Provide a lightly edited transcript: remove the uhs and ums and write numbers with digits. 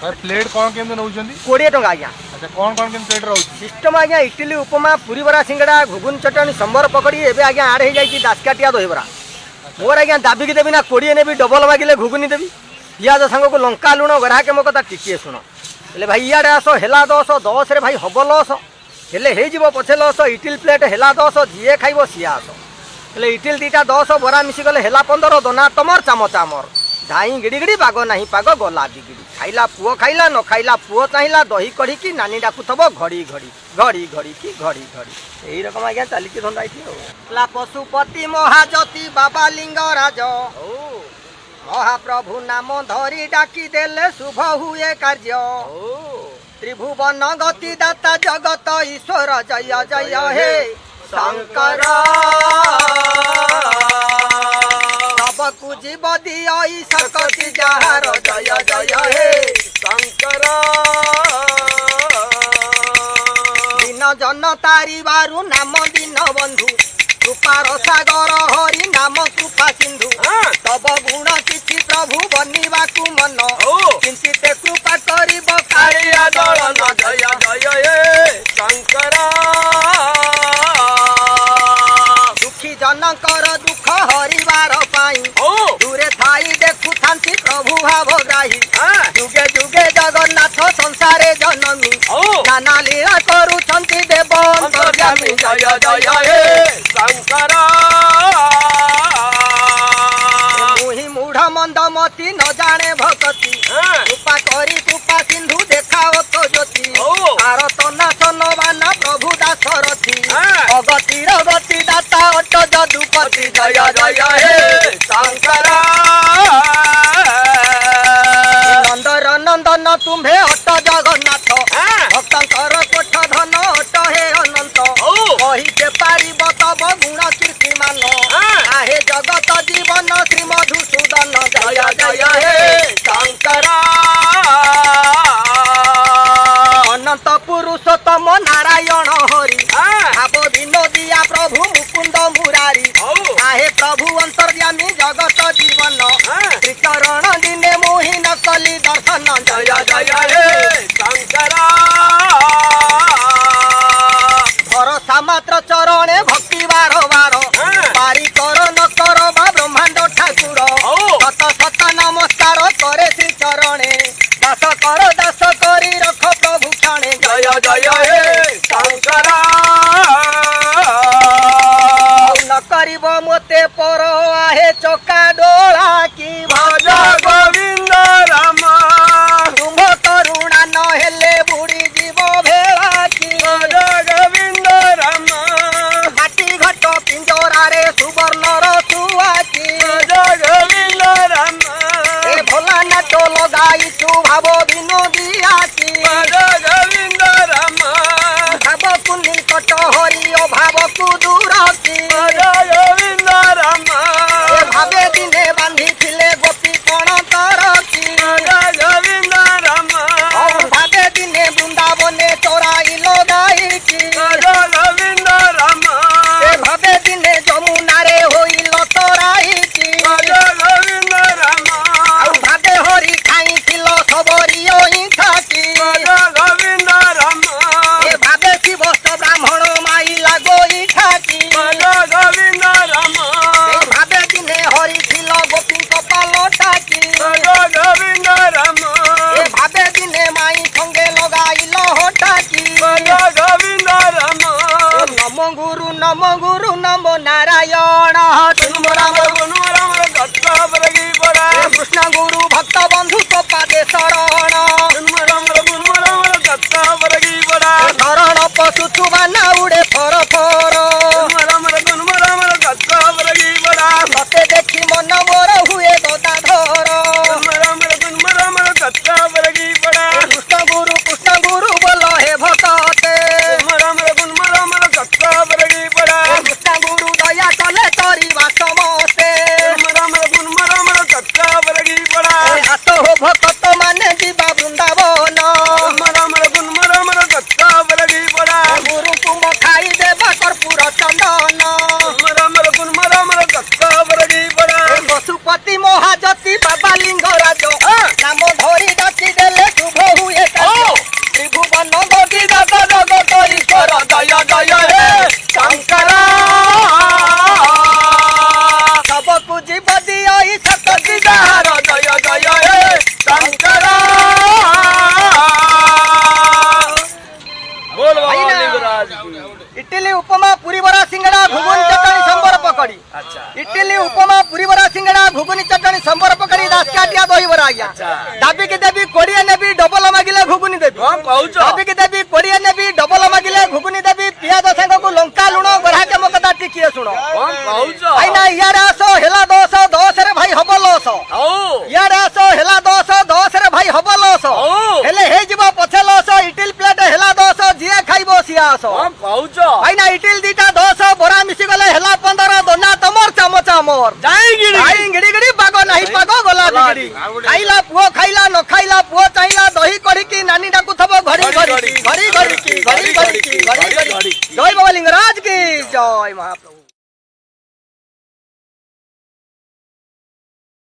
Plate कौन केमते नउछंती 20 टंका आज्ञा। अच्छा कौन कौन केम प्लेट रहउछ सिस्टम आज्ञा इडली उपमा पूरी बरा सिंगड़ा घुगुन चटनी संबर पकड़ी एबे आज्ञा आड़ हो जाई दासकाटिया दहीबरा। मोर आज्ञा दाबी की देबी ना 20 नेबी डबल मागिले घुगुनी देबी पियाज सांग को लंका लुण गरा के मो कथा टिके सुन हेले भाई इयाडे आस हेला 10 10 रे भाई हब लस हेले हे जीवो पछे लस इडली प्लेट हेला 10 जिए खाइबो सिया आस हेले इडली दीटा 10 बरा मिसी गले हेला 15 दोना तमर चामच आमर धाई गिड़ी गिड़ी पाग नहीं पाग गला बिगिड़ी खाइला पुओ खाइला न खाइला पुओ चाहिला दही कढ़ी की नानी डाकुथबो घड़ी घड़ी घड़ी घड़ी की घड़ी घड़ी यही रकम आज्ञा चली धंदा ये पशुपति महाजती बाबा लिंगराज महाप्रभु नाम धरी डाकी देले शुभ हुए कार्य त्रिभुवन गति दाता जगत ईश्वर जय जय हे शंकर सबकु जीव दिय सकति जहार जय जय हे शंकर दिन जन तारी बारु नाम दिन बंधु कृपार सागर हरि नाम कृपा सिंधु तब गुण किछि प्रभु बनिबाकु मन किंचित कृपा करिब कालिया दलन जय जय हे शंकर दुखी जनकर दुख हरिबार पाई दूरे थाई देखु थांती प्रभु भावग्राही जुगे जुगे जगन्नाथ संसारे जनमी नाना लीला करुछंती देव अंतर्यामी जय जय हे शंकर मुहि मूढ़ मंदमती न जाने भक्ति कृपा करी कृपा सिंधु देखाओ तो ज्योति भारत नाशन बाना प्रभु दासरथी अगतिर गति दाता अट जदुपति जय जय हे शंकर नंदर नंदन तुम्हे अट जगन्नाथ भक्तंकर कोठ धन अट हे अनंत कहिते पारिब तब गुण कीर्ति मान आहे जगत जीवन श्री मधुसूदन जय जय हे शंकर अनंत पुरुषोत्तम नारायण हरि भाव विनोदिया प्रभु मुकुंद मुरारी आहे प्रभु अंतर्यामी जगत जीवन त्रिचरण दिने मोहिन कली दर्शन जय जय हे शंकर भरोसा मात्र चरणे भक्ति बार बार पारी कर न कर बा ब्रह्मांड ठाकुर सत सत नमस्कार करे श्री चरणे दास कर दास करी रख प्रभु क्षणे जय जय हे शंकर न करिब मोते पर आहे चका डोळा की भज गोविंद राम तुम करुणा न हेले बुड़ी जीव भेळा की भज गोविंद राम हाटी घट पिंजरा रे सुवर्ण रसुआ की भज गोविंद राम ए भोला नाच लगाई तू भाव विनोदिया की भज गोविंद राम भाव कुनी कट हरि ओ भाव कु दूर की भज गोविंद राम ए भावे दिने बांधी थिले गोपी कोण तर की भज गोविंद राम ओ भावे दिने वृंदावने चोराई लगाई की भज गोविंद राम ए भावे दिने जमुना रे होइल तोराई की भज गोविंद राम ओ भावे हरि खाई थिल सबरियो इंखा की भज गोविंद राम ए भावे शिव ब्राह्मण माई लागोई ठाकी भज गोविंद राम ए भावे दिने हरि थिल गोपी कपाल ठाकी भज गोविंद राम ए भावे दिने माई संगे लगाइल हठाकी भज गोविंद राम नमो गुरु नमो नारायण कृष्ण गुरु भक्त बंधु को पादे शरण शरण पशु चुबाना उड़े फर फर सते देखी मन मोर हुए गदाधर आज्ञा दाबी के देवी कोड़िए नेबी डबल मागिले घुगुनी देवी दाबी के देवी कोड़िए नेबी डबल मागिले घुगुनी देवी पियाज सांग को लंका लुण गढ़ा के मकदा टिकिए सुन भाई ना यार आसो हेला 10 रे भाई हब लस यार आसो हेला 10 रे भाई हब लस हेले हे जीव पछे लस इटिल प्लेट हेला 10 जिए खाइबो सिया आसो भाई ना इटिल दीटा 10 बोरा मिसी गले हेला 15 दोना तमर चामचा मोर जाई गिड़ी पागो नहीं पागो गला बिगड़ी खाइला पुओ खाइला न खाइला पुओ चाइला दही कड़ी की नानी डाकू थबो घड़ी घड़ी की जय बाबा लिंगराज की जय महाप्रभु।